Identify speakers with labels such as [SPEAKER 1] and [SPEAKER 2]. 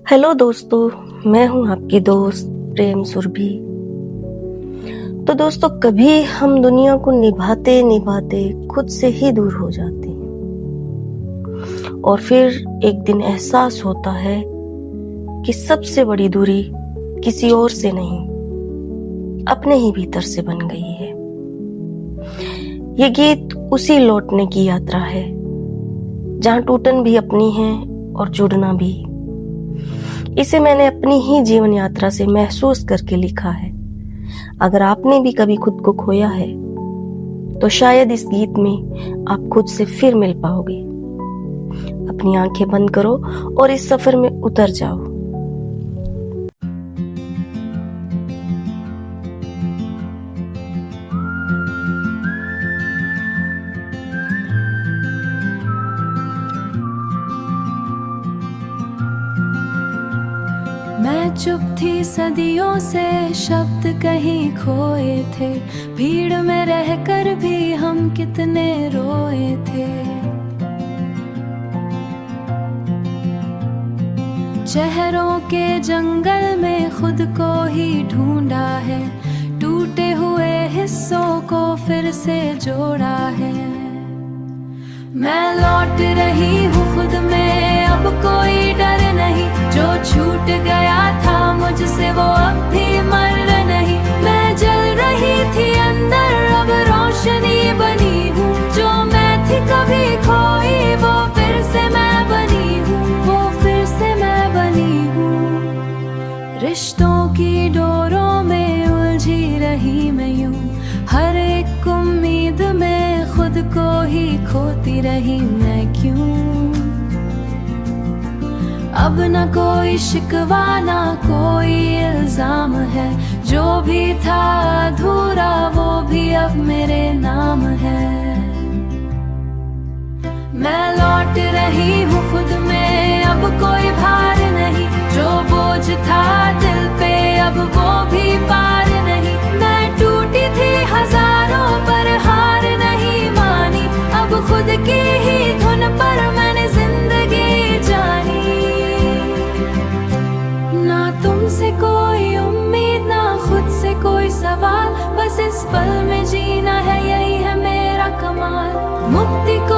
[SPEAKER 1] Hello दोस्तों, मैं हूं आपकी दोस्त प्रेम सुरभि। तो दोस्तों, कभी हम दुनिया को निभाते निभाते खुद से ही दूर हो जाते हैं और फिर एक दिन एहसास होता है कि सबसे बड़ी दूरी किसी और से नहीं, अपने ही भीतर से बन गई है। ये गीत उसी लौटने की यात्रा है जहां टूटन भी अपनी है और जुड़ना भी। इसे मैंने अपनी ही जीवन यात्रा से महसूस करके लिखा है। अगर आपने भी कभी खुद को खोया है तो शायद इस गीत में आप खुद से फिर मिल पाओगे। अपनी आंखें बंद करो और इस सफर में उतर जाओ।
[SPEAKER 2] मैं चुप थी सदियों से, शब्द कहीं खोए थे। भीड़ में रहकर भी हम कितने रोए थे। चेहरों के जंगल में खुद को ही ढूंढा है। टूटे हुए हिस्सों को फिर से जोड़ा है। मैं लौट रही हूँ खुद में, अब कोई डर नहीं। जो छूट गया था मुझसे वो अब भी मर नहीं। मैं जल रही थी अंदर, अब रोशनी बनी हूँ। जो मैं थी कभी खोई वो फिर से मैं बनी हूँ, वो फिर से मैं बनी हूँ। रिश्तों की डोरों में उलझी रही मैं यूं, हर एक उम्मीद में खुद को ही खोती रही मैं क्यों। अब न कोई शिकवा ना कोई इल्जाम है। जो भी था अधूरा वो भी अब मेरे नाम है। मैं लौट रही हूँ खुद में, अब कोई भार नहीं। जो बोझ था दिल पे अब वो भी पार नहीं। मैं टूटी थी हजारों पर हार नहीं मानी। अब खुद की ही धुन पर मैंने जिंदगी जानी। ना तुमसे कोई उम्मीद ना खुद से कोई सवाल, बस इस पल में जीना है, यही है मेरा कमाल। मुक्ति को